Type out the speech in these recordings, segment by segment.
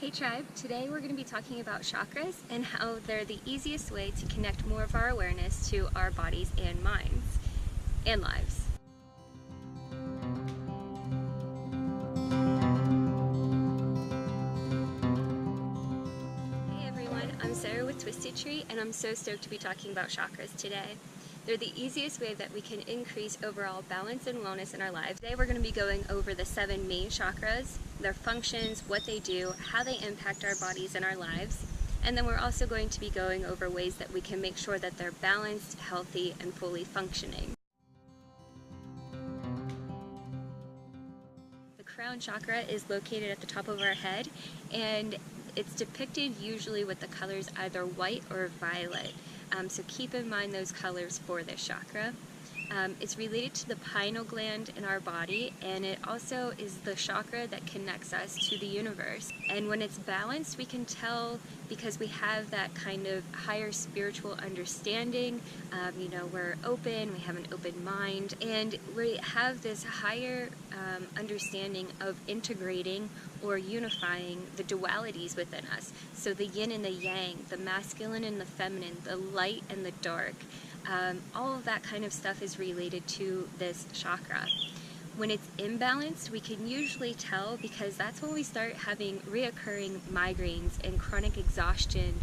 Hey Tribe, today we're going to be talking about chakras and how they're the easiest way to connect more of our awareness to our bodies and minds and lives. Hey everyone, I'm Sarah with Twisted Tree and I'm so stoked to be talking about chakras today. They're the easiest way that we can increase overall balance and wellness in our lives. Today we're going to be going over the 7 main chakras, their functions, what they do, how they impact our bodies and our lives, and then we're also going to be going over ways that we can make sure that they're balanced, healthy, and fully functioning. The crown chakra is located at the top of our head, and it's depicted usually with the colors either white or violet. So keep in mind those colors for this chakra. It's related to the pineal gland in our body, and it also is the chakra that connects us to the universe. And when it's balanced, we can tell because we have that kind of higher spiritual understanding. We're open, we have an open mind, and we have this higher understanding of integrating or unifying the dualities within us. So the yin and the yang, the masculine and the feminine, the light and the dark. All of that kind of stuff is related to this chakra. When it's imbalanced, we can usually tell because that's when we start having reoccurring migraines and chronic exhaustion.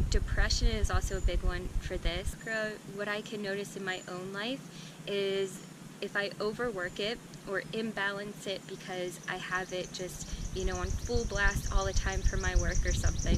Depression is also a big one for this. What I can notice in my own life is if I overwork it or imbalance it because I have it just, on full blast all the time for my work or something,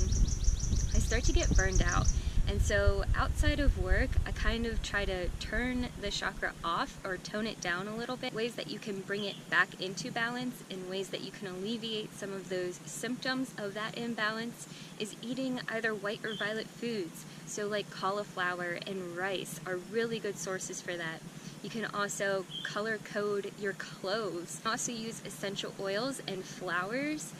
I start to get burned out. And so outside of work, I kind of try to turn the chakra off or tone it down a little bit. Ways that you can bring it back into balance and ways that you can alleviate some of those symptoms of that imbalance is eating either white or violet foods. So like cauliflower and rice are really good sources for that. You can also color code your clothes. Also use essential oils and flowers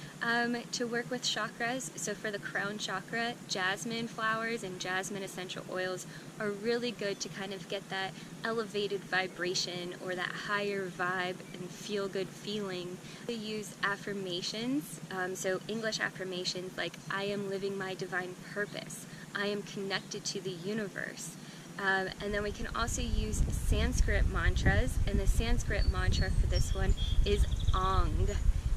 to work with chakras. So for the crown chakra, jasmine flowers and jasmine essential oils are really good to kind of get that elevated vibration or that higher vibe and feel good feeling. We use affirmations, so English affirmations like I am living my divine purpose. I am connected to the universe. And then we can also use Sanskrit mantras, and the Sanskrit mantra for this one is Ang.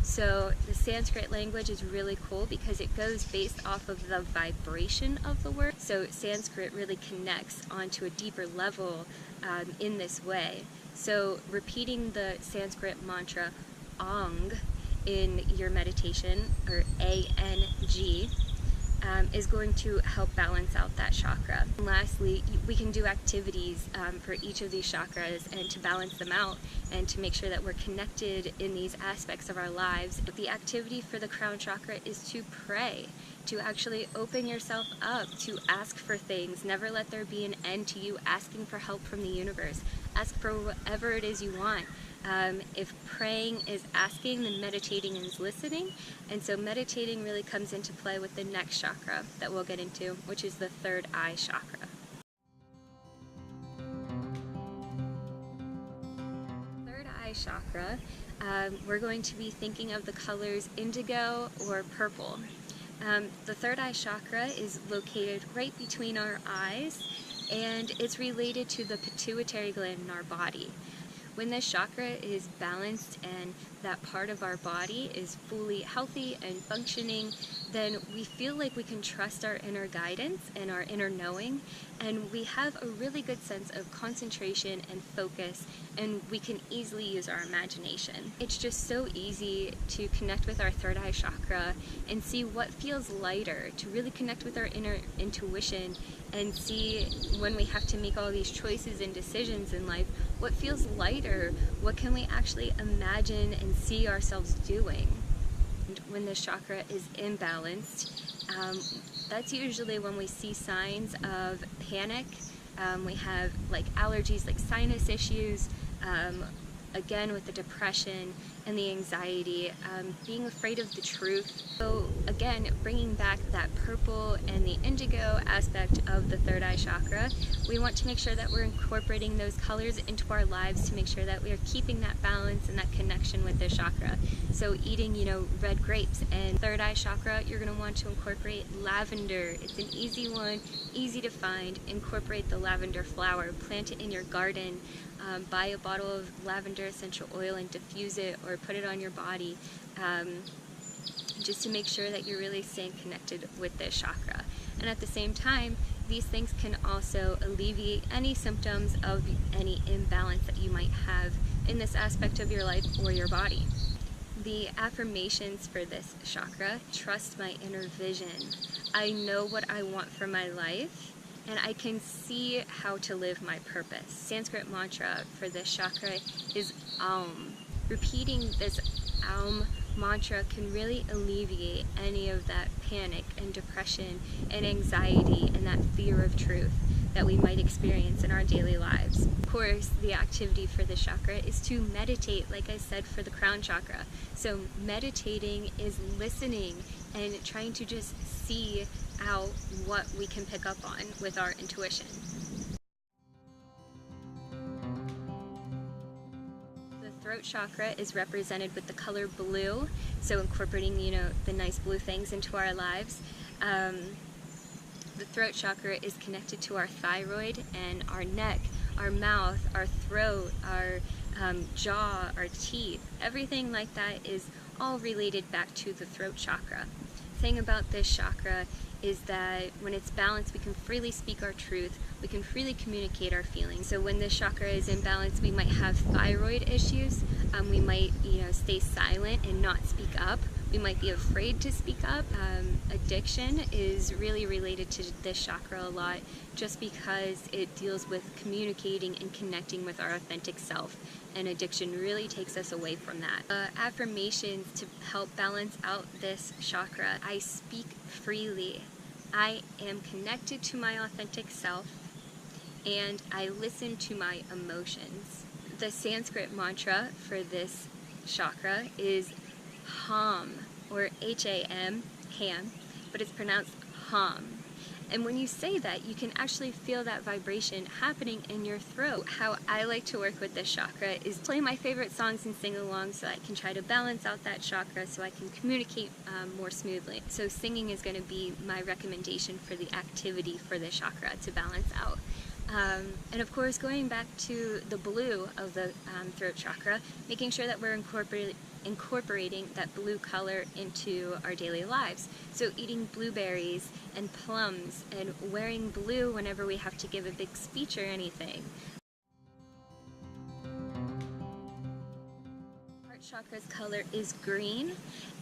So the Sanskrit language is really cool because it goes based off of the vibration of the word. So Sanskrit really connects onto a deeper level in this way. So repeating the Sanskrit mantra Ang in your meditation, or A-N-G, is going to help balance out that chakra. And lastly, we can do activities for each of these chakras and to balance them out and to make sure that we're connected in these aspects of our lives. The activity for the crown chakra is to pray, to actually open yourself up, to ask for things. Never let there be an end to you asking for help from the universe. Ask for whatever it is you want. If praying is asking, then meditating is listening. And so meditating really comes into play with the next chakra that we'll get into, which is the third eye chakra. Third eye chakra, we're going to be thinking of the colors indigo or purple. The third eye chakra is located right between our eyes, and it's related to the pituitary gland in our body. When this chakra is balanced and that part of our body is fully healthy and functioning, then we feel like we can trust our inner guidance and our inner knowing, and we have a really good sense of concentration and focus, and we can easily use our imagination. It's just so easy to connect with our third eye chakra and see what feels lighter, to really connect with our inner intuition and see when we have to make all these choices and decisions in life, what feels lighter, what can we actually imagine and see ourselves doing. And when this chakra is imbalanced, that's usually when we see signs of panic. We have like allergies, like sinus issues, again with the depression and the anxiety, being afraid of the truth. So again, bringing back that purple and the indigo aspect of the third eye chakra, we want to make sure that we're incorporating those colors into our lives to make sure that we are keeping that balance and that connection with the chakra. So eating, red grapes. And third eye chakra, you're going to want to incorporate lavender. It's an easy one, easy to find. Incorporate the lavender flower, plant it in your garden. Buy a bottle of lavender essential oil and diffuse it, or put it on your body, just to make sure that you're really staying connected with this chakra. And at the same time, these things can also alleviate any symptoms of any imbalance that you might have in this aspect of your life or your body. The affirmations for this chakra: trust my inner vision. I know what I want for my life, and I can see how to live my purpose. Sanskrit mantra for this chakra is Aum. Repeating this Aum mantra can really alleviate any of that panic and depression and anxiety and that fear of truth that we might experience in our daily lives. Of course, the activity for this chakra is to meditate, like I said, for the crown chakra. So meditating is listening and trying to just see out what we can pick up on with our intuition. The throat chakra is represented with the color blue, so incorporating, the nice blue things into our lives. The throat chakra is connected to our thyroid and our neck, our mouth, our throat, our jaw, our teeth. Everything like that is all related back to the throat chakra. The thing about this chakra is that when it's balanced, we can freely speak our truth, we can freely communicate our feelings. So when this chakra is in balance, we might have thyroid issues, we might stay silent and not speak up, we might be afraid to speak up. Addiction is really related to this chakra a lot, just because it deals with communicating and connecting with our authentic self, and addiction really takes us away from that. Affirmations to help balance out this chakra: I speak freely, I am connected to my authentic self, and I listen to my emotions. The Sanskrit mantra for this chakra is Ham, or H-A-M, ham, but it's pronounced Ham. And when you say that, you can actually feel that vibration happening in your throat. How I like to work with this chakra is play my favorite songs and sing along, so I can try to balance out that chakra so I can communicate more smoothly. So singing is going to be my recommendation for the activity for this chakra to balance out. And of course, going back to the blue of the throat chakra, making sure that we're incorporating that blue color into our daily lives. So eating blueberries and plums and wearing blue whenever we have to give a big speech or anything. Heart chakra's color is green,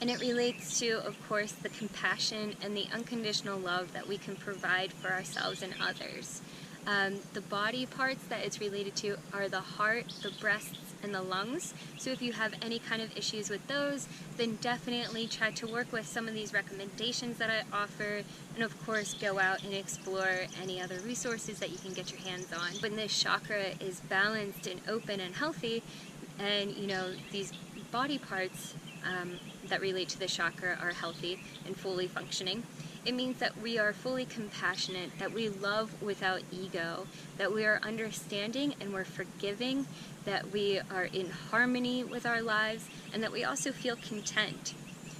and it relates to, of course, the compassion and the unconditional love that we can provide for ourselves and others. The body parts that it's related to are the heart, the breasts, and the lungs. So if you have any kind of issues with those, then definitely try to work with some of these recommendations that I offer, and of course go out and explore any other resources that you can get your hands on. When this chakra is balanced and open and healthy, and these body parts that relate to the chakra are healthy and fully functioning, it means that we are fully compassionate, that we love without ego, that we are understanding and we're forgiving, that we are in harmony with our lives, and that we also feel content.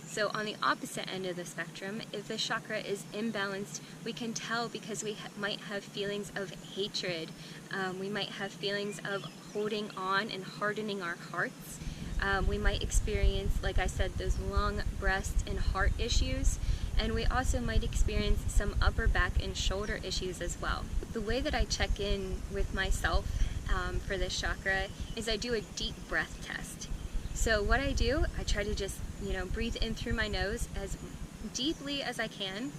So on the opposite end of the spectrum, if the chakra is imbalanced, we can tell because we might have feelings of hatred. We might have feelings of holding on and hardening our hearts. We might experience, like I said, those long breast and heart issues. And we also might experience some upper back and shoulder issues as well. The way that I check in with myself for this chakra is I do a deep breath test. So what I do, I try to just, breathe in through my nose as deeply as I can.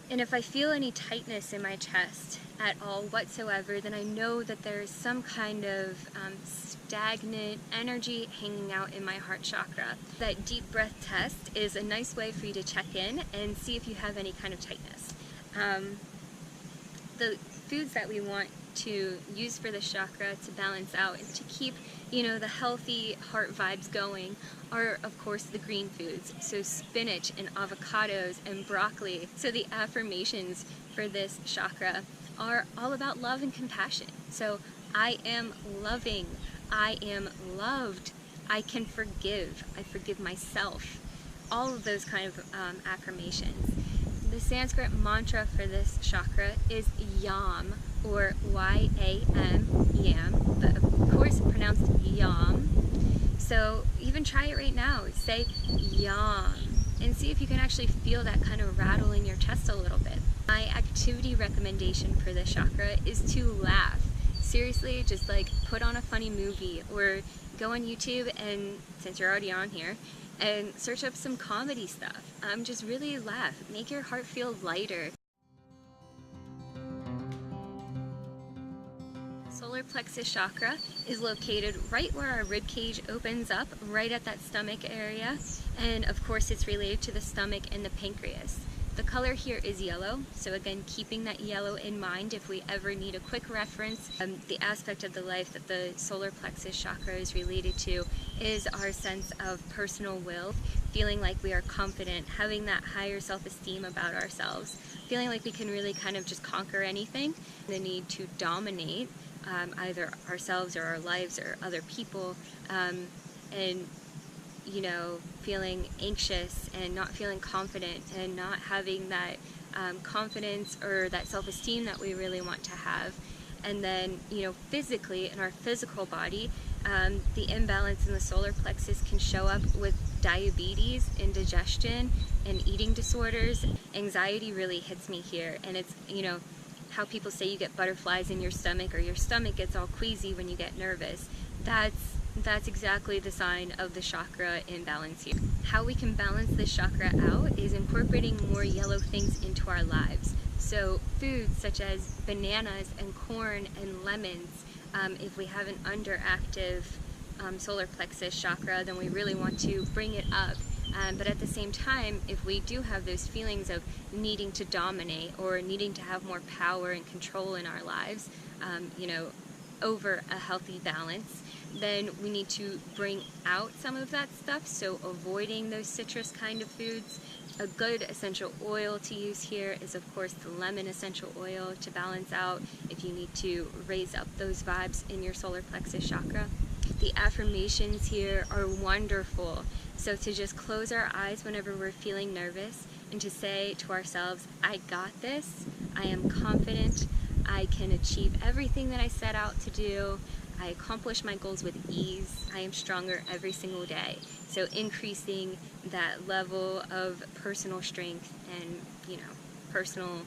And if I feel any tightness in my chest at all whatsoever, then I know that there's some kind of stagnant energy hanging out in my heart chakra. That deep breath test is a nice way for you to check in and see if you have any kind of tightness. The foods that we want to use for this chakra to balance out and to keep, the healthy heart vibes going are, of course, the green foods. So spinach and avocados and broccoli. So the affirmations for this chakra are all about love and compassion. So I am loving, I am loved, I can forgive, I forgive myself. All of those kind of affirmations. The Sanskrit mantra for this chakra is Yam, or Y-A-M, Yam, but of course pronounced Yam. So even try it right now. Say Yam, and see if you can actually feel that kind of rattle in your chest a little bit. My activity recommendation for this chakra is to laugh. Seriously, just like put on a funny movie or go on YouTube, and since you're already on here, and search up some comedy stuff. Just really laugh. Make your heart feel lighter. Solar plexus chakra is located right where our rib cage opens up, right at that stomach area. And of course it's related to the stomach and the pancreas. The color here is yellow, so again, keeping that yellow in mind if we ever need a quick reference. The aspect of the life that the solar plexus chakra is related to is our sense of personal will, feeling like we are confident, having that higher self-esteem about ourselves, feeling like we can really kind of just conquer anything. The need to dominate either ourselves or our lives or other people, and feeling anxious and not feeling confident and not having that confidence or that self-esteem that we really want to have. And then, physically, in our physical body, the imbalance in the solar plexus can show up with diabetes, indigestion, and eating disorders. Anxiety really hits me here, and it's, how people say you get butterflies in your stomach or your stomach gets all queasy when you get nervous. That's exactly the sign of the chakra imbalance here. How we can balance this chakra out is incorporating more yellow things into our lives. So foods such as bananas and corn and lemons. If we have an underactive solar plexus chakra, then we really want to bring it up. But at the same time, if we do have those feelings of needing to dominate or needing to have more power and control in our lives, over a healthy balance, then we need to bring out some of that stuff, so avoiding those citrus kind of foods. A good essential oil to use here is, of course, the lemon essential oil to balance out if you need to raise up those vibes in your solar plexus chakra. The affirmations here are wonderful. So to just close our eyes whenever we're feeling nervous and to say to ourselves, I got this, I am confident, I can achieve everything that I set out to do, I accomplish my goals with ease, I am stronger every single day. So increasing that level of personal strength and, personal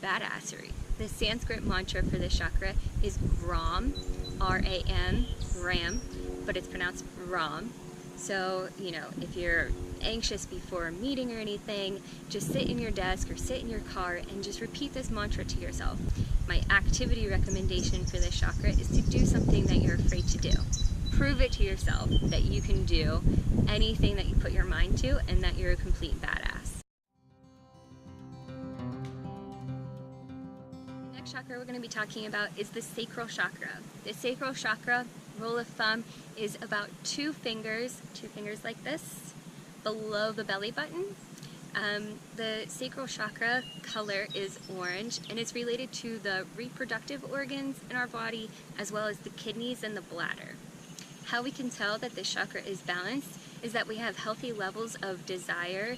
badassery. The Sanskrit mantra for this chakra is Ram, R-A-M, Ram, but it's pronounced Ram. So, if you're anxious before a meeting or anything, just sit in your desk or sit in your car and just repeat this mantra to yourself. My activity recommendation for this chakra is to do something that you're afraid to do. Prove it to yourself that you can do anything that you put your mind to and that you're a complete badass. The next chakra we're going to be talking about is the sacral chakra. The sacral chakra, rule of thumb, is about two fingers like this, below the belly button. The sacral chakra color is orange, and it's related to the reproductive organs in our body, as well as the kidneys and the bladder. How we can tell that this chakra is balanced is that we have healthy levels of desire,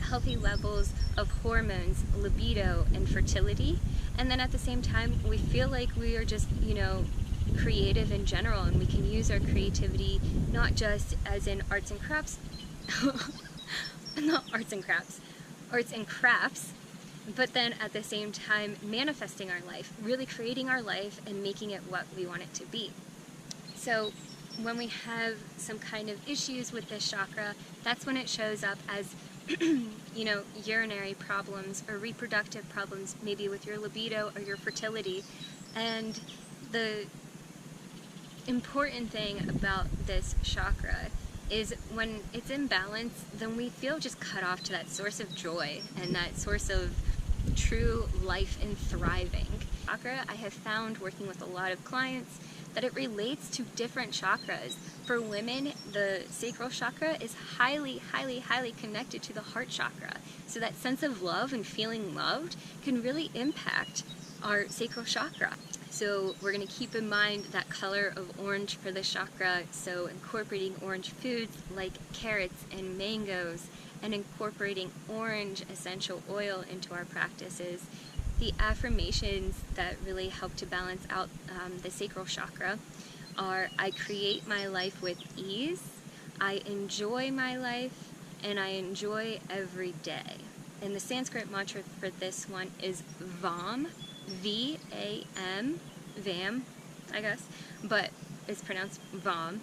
healthy levels of hormones, libido, and fertility, and then at the same time we feel like we are just, creative in general, and we can use our creativity not just as in arts and crafts, not arts and crafts, arts and crafts, but then at the same time manifesting our life, really creating our life and making it what we want it to be. So when we have some kind of issues with this chakra, that's when it shows up as urinary problems or reproductive problems, maybe with your libido or your fertility. And the important thing about this chakra is when it's in balance, then we feel just cut off to that source of joy and that source of true life and thriving. chakra, I have found working with a lot of clients that it relates to different chakras. For women, the sacral chakra is highly, highly, highly connected to the heart chakra. So that sense of love and feeling loved can really impact our sacral chakra. So we're going to keep in mind that color of orange for the chakra, so incorporating orange foods like carrots and mangoes, and incorporating orange essential oil into our practices. The affirmations that really help to balance out the sacral chakra are: I create my life with ease, I enjoy my life, and I enjoy every day. And the Sanskrit mantra for this one is VAM, V-A-M, VAM, I guess, but it's pronounced VAM.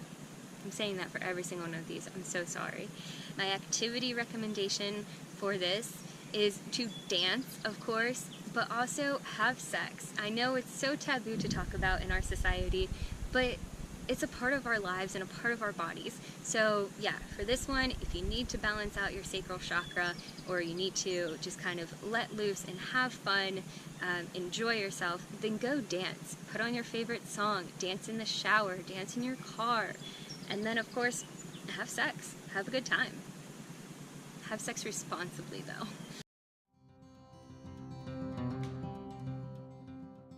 I'm saying that for every single one of these. I'm so sorry. My activity recommendation for this is to dance, of course, but also have sex. I know it's so taboo to talk about in our society, but it's a part of our lives and a part of our bodies. So yeah, for this one, if you need to balance out your sacral chakra, or you need to just kind of let loose and have fun, enjoy yourself, then go dance. Put on your favorite song, dance in the shower, dance in your car, and then of course, have sex. Have a good time. Have sex responsibly though.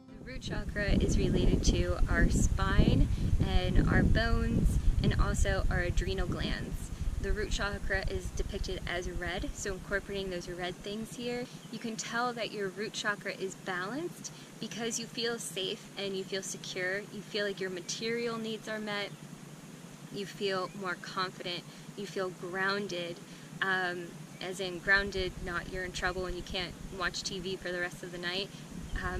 The root chakra is related to our spine and our bones and also our adrenal glands. The root chakra is depicted as red, so incorporating those red things here, you can tell that your root chakra is balanced because you feel safe and you feel secure. You feel like your material needs are met. You feel more confident. You feel grounded. As in grounded, not you're in trouble and you can't watch TV for the rest of the night,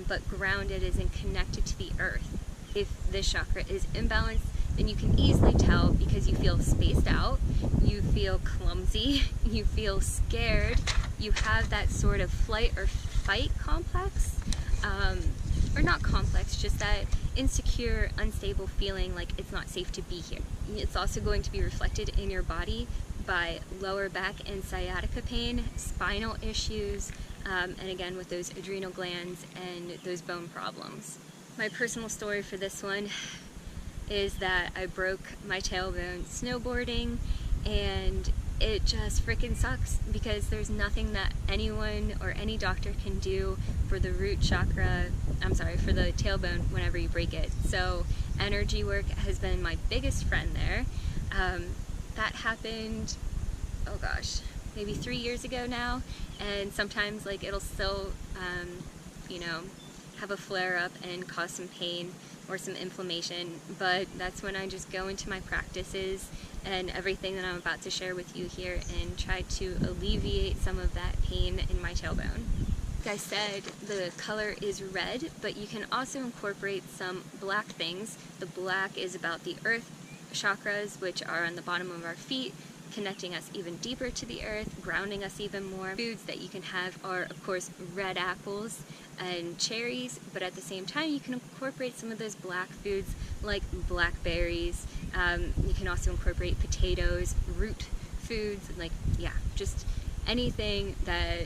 but grounded as in connected to the earth. If this chakra is imbalanced, then you can easily tell because you feel spaced out, you feel clumsy, you feel scared, you have that sort of flight or fight complex, or not complex, just that insecure, unstable feeling like it's not safe to be here. It's also going to be reflected in your body by lower back and sciatica pain, spinal issues, and again with those adrenal glands and those bone problems. My personal story for this one is that I broke my tailbone snowboarding, and it just freaking sucks because there's nothing that anyone or any doctor can do for the root chakra, for the tailbone whenever you break it. So energy work has been my biggest friend there. That happened, oh gosh, maybe 3 years ago now, and sometimes like it'll still, have a flare up and cause some pain or some inflammation, but that's when I just go into my practices and everything that I'm about to share with you here and try to alleviate some of that pain in my tailbone. Like I said, the color is red, but you can also incorporate some black things. The black is about the earth chakras, which are on the bottom of our feet, connecting us even deeper to the earth, grounding us even more. Foods that you can have are, of course, red apples and cherries, but at the same time you can incorporate some of those black foods like blackberries. You can also incorporate potatoes, root foods, like, yeah, just anything that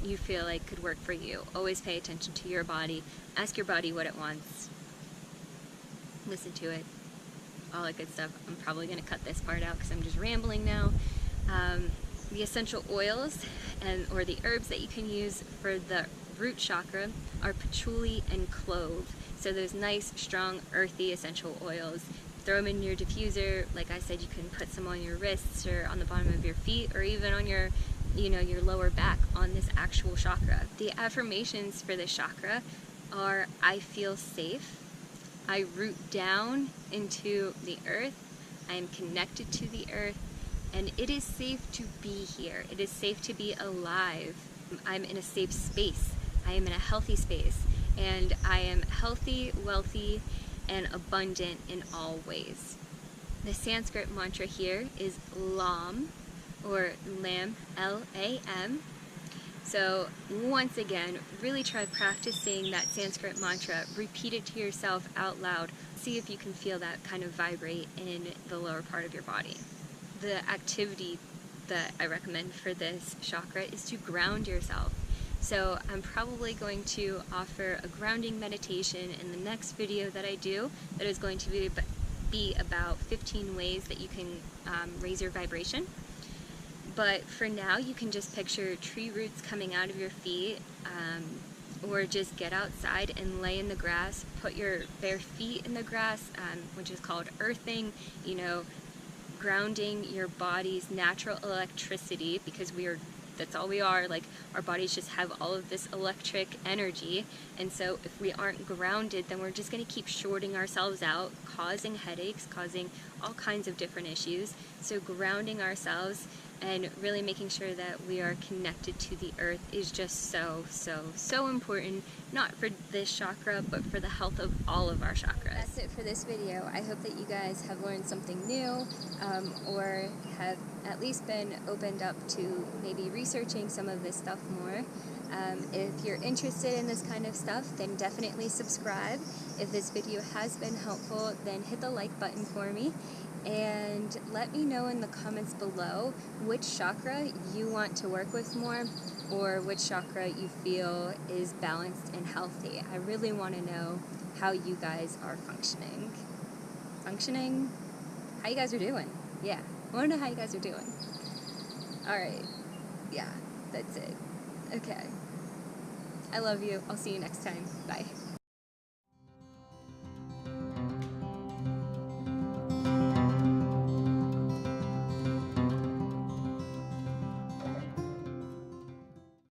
you feel like could work for you. Always pay attention to your body. Ask your body what it wants. Listen to it. All that good stuff. I'm probably going to cut this part out because I'm just rambling now. The essential oils or the herbs that you can use for the root chakra are patchouli and clove. So those nice, strong, earthy essential oils. Throw them in your diffuser. Like I said, you can put some on your wrists or on the bottom of your feet, or even on your lower back on this actual chakra. The affirmations for this chakra are: I feel safe, I root down into the earth, I am connected to the earth, and it is safe to be here. It is safe to be alive. I'm in a safe space. I am in a healthy space, and I am healthy, wealthy, and abundant in all ways. The Sanskrit mantra here is LAM, or LAM, L-A-M. So once again, really try practicing that Sanskrit mantra. Repeat it to yourself out loud. See if you can feel that kind of vibrate in the lower part of your body. The activity that I recommend for this chakra is to ground yourself. So I'm probably going to offer a grounding meditation in the next video that I do that is going to be about 15 ways that you can raise your vibration. But for now, you can just picture tree roots coming out of your feet, or just get outside and lay in the grass, put your bare feet in the grass, which is called earthing, you know, grounding your body's natural electricity, because that's all we are. Like, our bodies just have all of this electric energy, and so if we aren't grounded, then we're just going to keep shorting ourselves out, causing headaches, causing all kinds of different issues. So grounding ourselves and really making sure that we are connected to the earth is just so important, not for this chakra, but for the health of all of our chakras. That's it for this video. I hope that you guys have learned something new, or have at least been opened up to maybe researching some of this stuff more. If you're interested in this kind of stuff, then definitely subscribe. If this video has been helpful, then hit the like button for me. And let me know in the comments below which chakra you want to work with more, or which chakra you feel is balanced and healthy. I really want to know how you guys are functioning. How you guys are doing. Yeah, I want to know how you guys are doing. Alright, yeah, that's it. Okay. I love you. I'll see you next time. Bye.